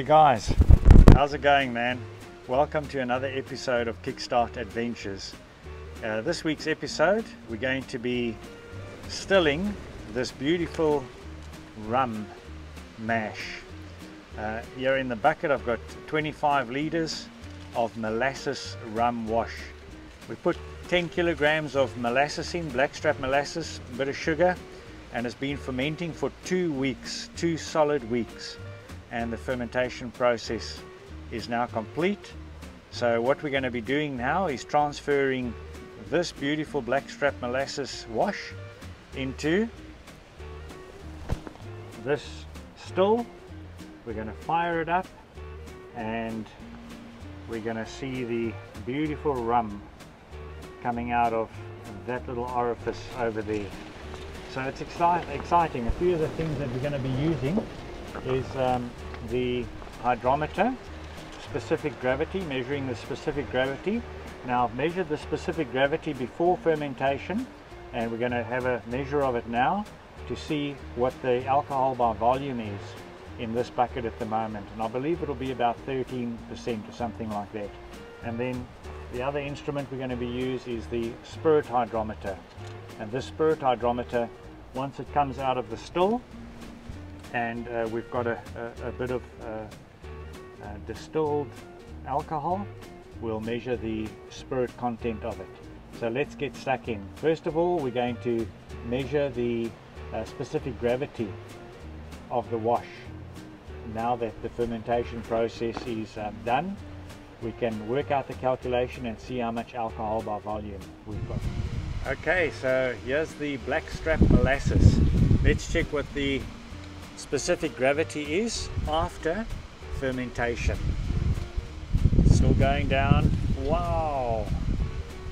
Hey guys, how's it going, man? Welcome to another episode of Kickstart Adventures. This week's episode we're going to be stilling this beautiful rum mash. Here in the bucket I've got 25 litres of molasses rum wash. We put 10 kilograms of molasses in, blackstrap molasses, a bit of sugar, and it's been fermenting for 2 weeks, 2 solid weeks. And the fermentation process is now complete. So what we're going to be doing now is transferring this beautiful blackstrap molasses wash into this still. We're going to fire it up and we're going to see the beautiful rum coming out of that little orifice over there. So it's exciting. A few of the things that we're going to be using is the hydrometer, specific gravity, measuring the specific gravity. Now I've measured the specific gravity before fermentation, and we're going to have a measure of it now to see what the alcohol by volume is in this bucket at the moment, and I believe it'll be about 13% or something like that. And then the other instrument we're going to be using is the spirit hydrometer, and this spirit hydrometer, once it comes out of the still and we've got a bit of distilled alcohol, we'll measure the spirit content of it. So let's get stuck in. First of all, we're going to measure the specific gravity of the wash. Now that the fermentation process is done, we can work out the calculation and see how much alcohol by volume we've got. Okay, so here's the blackstrap molasses. Let's check what the specific gravity is after fermentation. Still going down. Wow.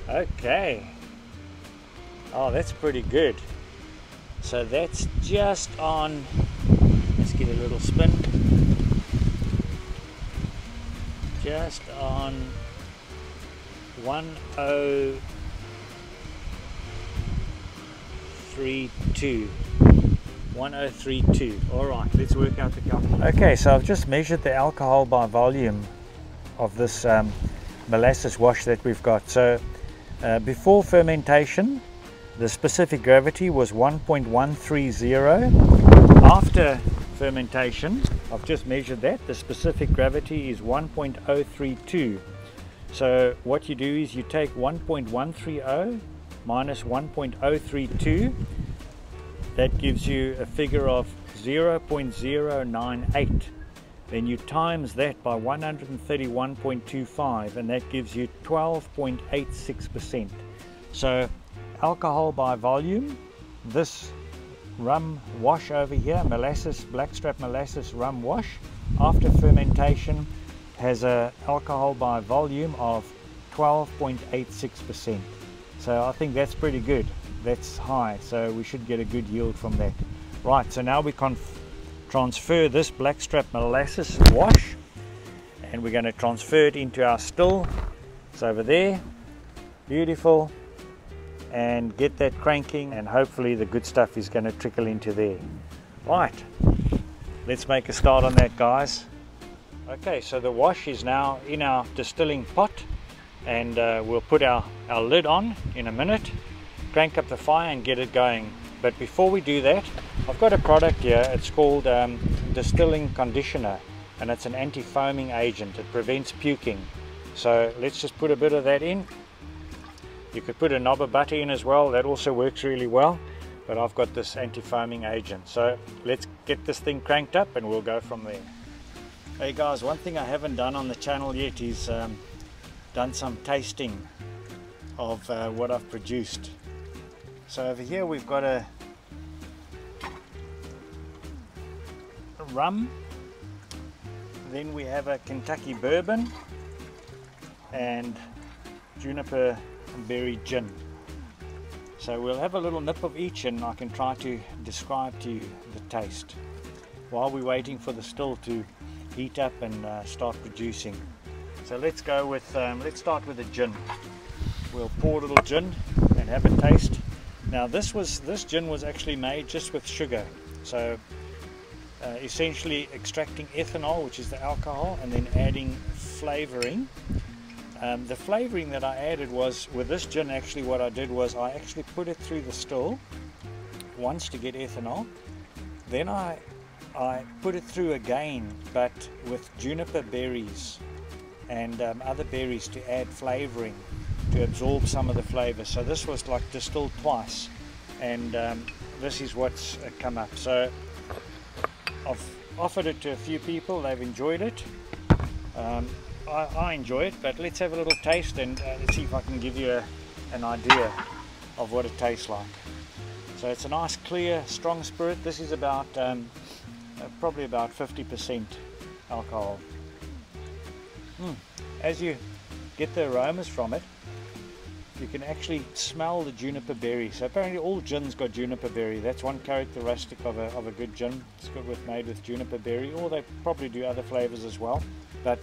Okay. Oh, that's pretty good. So that's just on, let's get a little spin, just on 1032. 1032. Alright, let's work out the calculation. Okay, so I've just measured the alcohol by volume of this molasses wash that we've got. So before fermentation the specific gravity was 1.130. After fermentation I've just measured that, the specific gravity is 1.032. so what you do is you take 1.130 minus 1.032. that gives you a figure of 0.098. Then you times that by 131.25 and that gives you 12.86%. So alcohol by volume, this rum wash over here, molasses, blackstrap molasses rum wash, after fermentation has a alcohol by volume of 12.86%. so I think that's pretty good. That's high, so we should get a good yield from that. Right, so now we can transfer this blackstrap molasses wash and we're going to transfer it into our still. It's over there, beautiful, and get that cranking, and hopefully the good stuff is going to trickle into there. Right, let's make a start on that, guys. Okay, so the wash is now in our distilling pot, and we'll put our lid on in a minute, crank up the fire and get it going. But before we do that, I've got a product here. It's called distilling conditioner, and it's an anti-foaming agent. It prevents puking. So let's just put a bit of that in. You could put a knob of butter in as well, that also works really well, but I've got this anti-foaming agent. So let's get this thing cranked up and we'll go from there. Hey guys, one thing I haven't done on the channel yet is done some tasting of what I've produced. So over here we've got a rum, then we have a Kentucky bourbon and juniper berry gin. So we'll have a little nip of each and I can try to describe to you the taste while we're waiting for the still to heat up and start producing. So let's go with let's start with the gin. We'll pour a little gin and have a taste. Now this gin was actually made just with sugar, so essentially extracting ethanol, which is the alcohol, and then adding flavoring. The flavoring that I added was, with this gin, actually what I did was I actually put it through the still once to get ethanol, then I put it through again, but with juniper berries and other berries to add flavoring, to absorb some of the flavor. So this was like distilled twice, and this is what's come up. So I've offered it to a few people, they've enjoyed it. I enjoy it, but let's have a little taste and let's see if I can give you an idea of what it tastes like. So it's a nice clear strong spirit. This is about probably about 50% alcohol. As you get the aromas from it, you can actually smell the juniper berry. So apparently all gins got juniper berry. That's one characteristic of a good gin. It's good made with juniper berry, or they probably do other flavors as well. But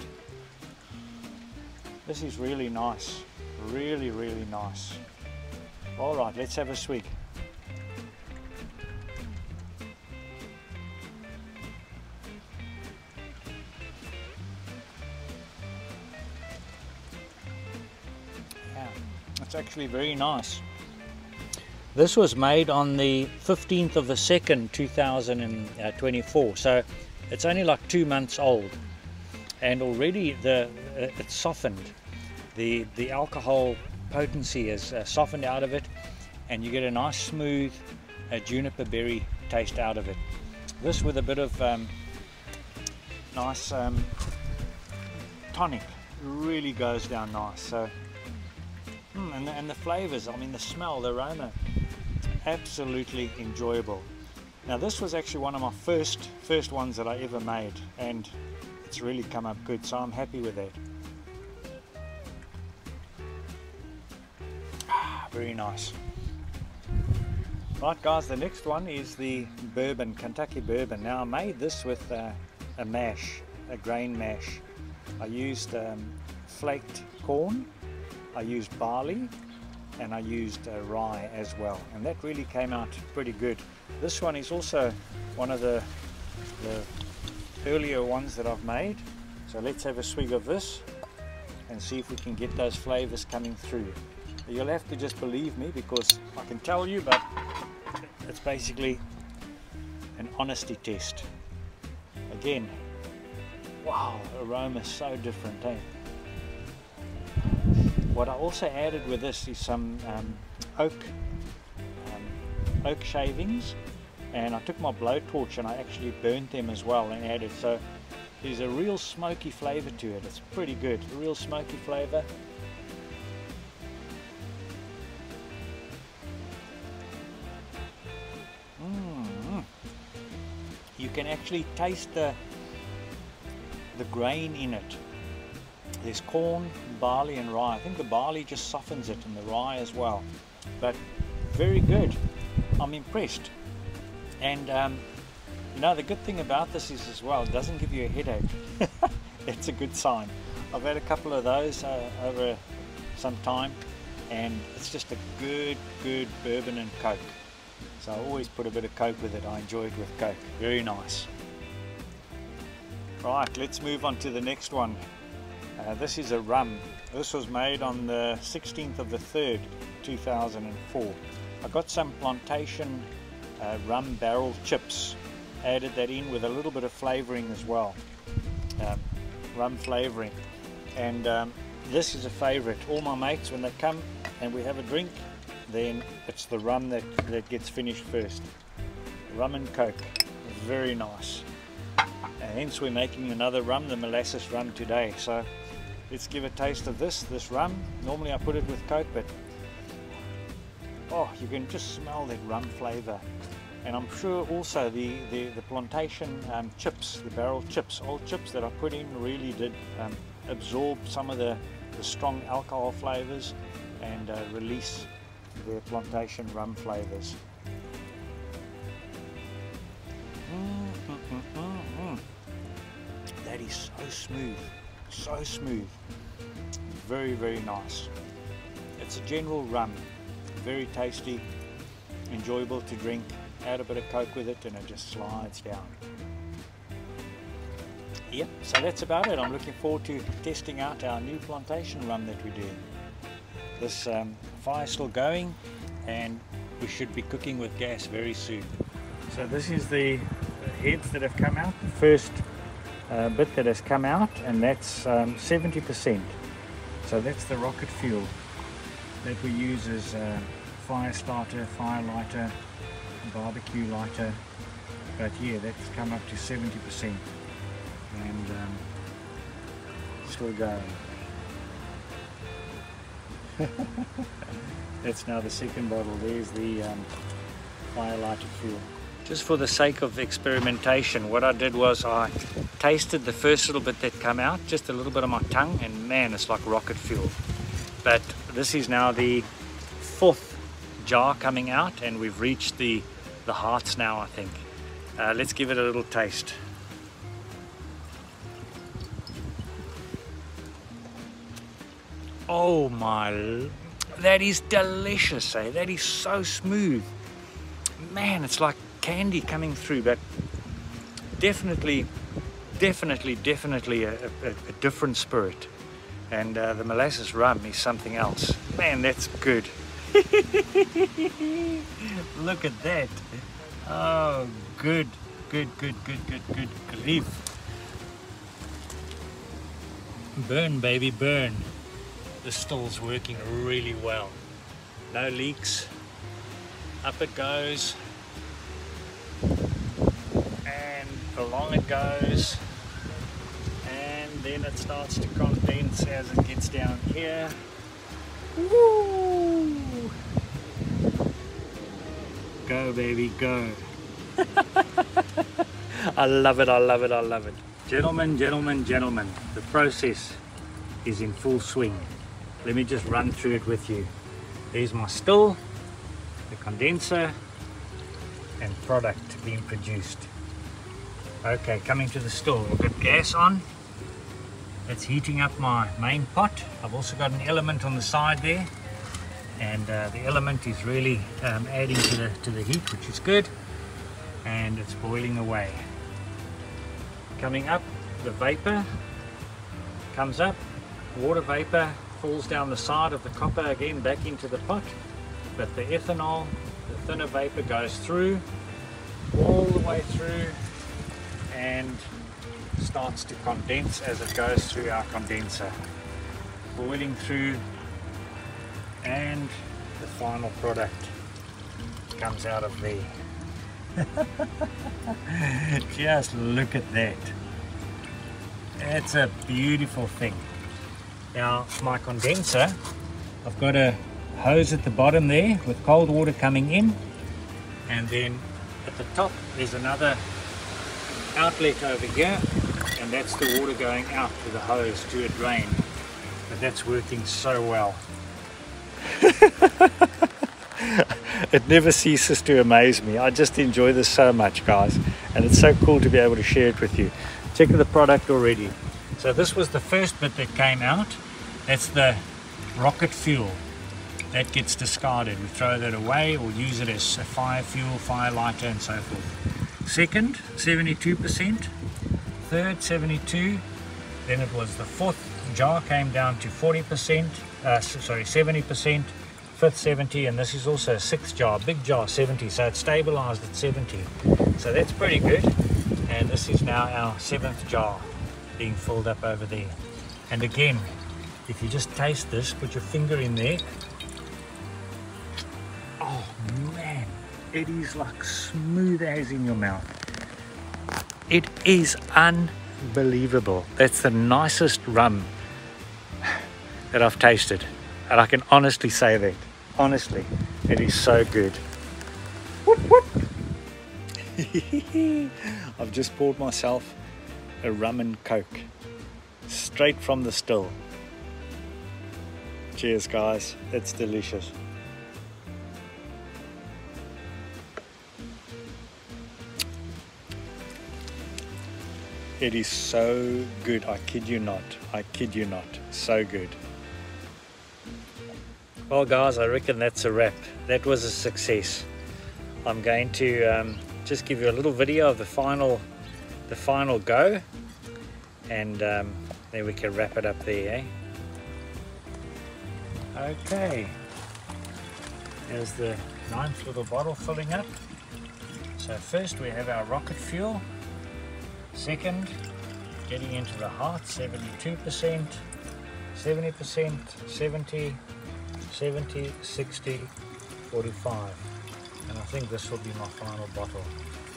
this is really nice, really nice. All right, let's have a swig. It's actually very nice. This was made on the 15th of the 2nd, 2024, so it's only like 2 months old, and already it's softened. The alcohol potency is softened out of it, and you get a nice smooth juniper berry taste out of it. This with a bit of nice tonic really goes down nice. So and the flavors, I mean the smell, the aroma, absolutely enjoyable. Now this was actually one of my first ones that I ever made, and it's really come up good, so I'm happy with that. Very nice. Right guys, the next one is the bourbon, Kentucky bourbon. Now I made this with a mash, a grain mash. I used flaked corn, I used barley, and I used rye as well, and that really came out pretty good. This one is also one of the earlier ones that I've made, so let's have a swig of this and see if we can get those flavors coming through. You'll have to just believe me, because I can tell you, but it's basically an honesty test. Again, wow, aroma is so different, eh? What I also added with this is some oak shavings, and I took my blowtorch and I actually burnt them as well and added. So there's a real smoky flavor to it. It's pretty good, a real smoky flavor. You can actually taste the grain in it. There's corn, barley and rye. I think the barley just softens it, and the rye as well. But very good. I'm impressed. And you know, the good thing about this is as well, it doesn't give you a headache. It's a good sign. I've had a couple of those over some time, and it's just a good bourbon and Coke. So I always put a bit of Coke with it. I enjoy it with Coke. Very nice. Right, let's move on to the next one. This is a rum. This was made on the 16th of the 3rd, 2004. I got some plantation rum barrel chips, added that in with a little bit of flavoring as well, rum flavoring, and this is a favorite. All my mates, when they come and we have a drink, then it's the rum that gets finished first. Rum and Coke, very nice. And hence we're making another rum, the Molasses Rum, today. So let's give a taste of this rum. Normally I put it with Coke, but oh, you can just smell that rum flavor. And I'm sure also the plantation chips, the barrel chips, old chips that I put in, really did absorb some of the strong alcohol flavors and release the plantation rum flavors. That is so smooth, very nice. It's a general rum, very tasty, enjoyable to drink. Add a bit of Coke with it and it just slides down. Yep, so that's about it. I'm looking forward to testing out our new plantation rum that we're doing. This fire's still going and we should be cooking with gas very soon. So this is the heads that have come out, the first bit that has come out, and that's 70%. So that's the rocket fuel that we use as fire starter, fire lighter, barbecue lighter. But yeah, that's come up to 70% and still going. That's now the second bottle. There's the fire lighter fuel. Just for the sake of experimentation, what I did was I tasted the first little bit that came out, just a little bit on my tongue, and man, it's like rocket fuel. But this is now the fourth jar coming out, and we've reached the hearts now, I think. Let's give it a little taste. Oh my, that is delicious, eh? That is so smooth. Man, it's like candy coming through, but definitely a different spirit. And the molasses rum is something else. Man, that's good. Look at that. Oh, good grief. Burn, baby, burn. The still's working really well. No leaks. Up it goes. And along it goes. And then it starts to condense as it gets down here. Woo! Go, baby, go. I love it, I love it, I love it. Gentlemen, the process is in full swing. Let me just run through it with you. There's my still, the condenser, and product being produced. Okay, coming to the still, I've got gas on. That's heating up my main pot. I've also got an element on the side there, and the element is really adding to the heat, which is good, and it's boiling away. Coming up, the vapor comes up, water vapor falls down the side of the copper again back into the pot, but the ethanol, the thinner vapor goes through, all the way through, and starts to condense as it goes through our condenser, boiling through, and the final product comes out of there. Just look at that. It's a beautiful thing. Now my condenser, I've got a hose at the bottom there with cold water coming in, and then at the top there's another outlet over here, and that's the water going out to the hose to a drain. But that's working so well. It never ceases to amaze me. I just enjoy this so much, guys, and it's so cool to be able to share it with you. Check the product already. So this was the first bit that came out. That's the rocket fuel. That gets discarded. We throw that away or use it as a fire fuel, fire lighter, and so forth. Second, 72%. Third, 72%. Then it was the fourth jar came down to 40%. 70%. Fifth 70%, and this is also a sixth jar, big jar 70%, so it's stabilized at 70%. So that's pretty good. And this is now our seventh jar being filled up over there. And again, if you just taste this, put your finger in there. Oh man, it is like smooth as in your mouth. It is unbelievable. That's the nicest rum that I've tasted, and I can honestly say that. Honestly, it is so good. Whoop, whoop. I've just poured myself a rum and coke straight from the still. Cheers, guys. It's delicious. It is so good. I kid you not. I kid you not. So good. Well, guys, I reckon that's a wrap. That was a success. I'm going to just give you a little video of the final go, and then we can wrap it up there, eh? Okay, there's the 9th little bottle filling up. So first we have our rocket fuel, second getting into the heart, 72%, 70%, 70, 70, 60, 45, and I think this will be my final bottle.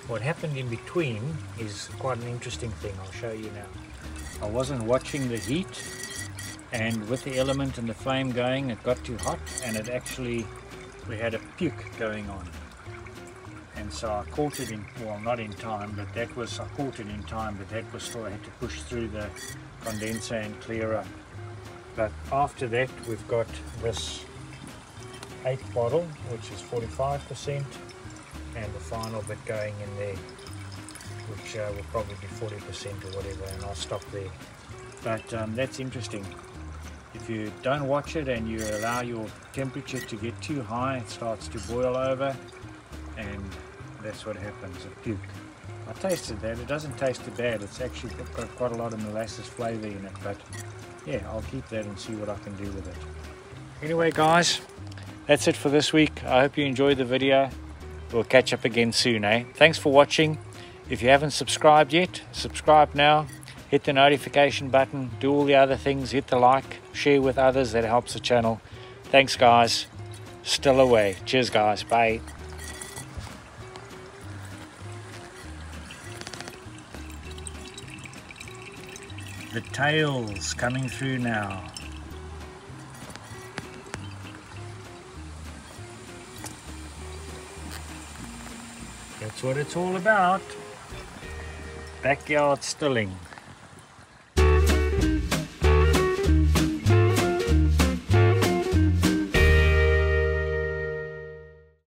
What happened in between is quite an interesting thing. I'll show you now. I wasn't watching the heat, and with the element and the flame going, it got too hot, and it actually, we had a puke going on. And so I caught it in, well, not in time, but that was, I caught it in time, but that was still, I had to push through the condenser and clear up. But after that, we've got this 8th bottle, which is 45%, and the final bit going in there, which will probably be 40% or whatever, and I'll stop there. But that's interesting. If you don't watch it and you allow your temperature to get too high, it starts to boil over, and that's what happens, a puke. I tasted that, it doesn't taste too bad, it's actually got quite a lot of molasses flavour in it, but yeah, I'll keep that and see what I can do with it. Anyway guys, that's it for this week. I hope you enjoyed the video. We'll catch up again soon, eh? Thanks for watching. If you haven't subscribed yet, subscribe now. Hit the notification button, do all the other things, hit the like, share with others, that helps the channel. Thanks guys. Still away. Cheers guys, bye. The tail's coming through now. That's what it's all about. Backyard stilling.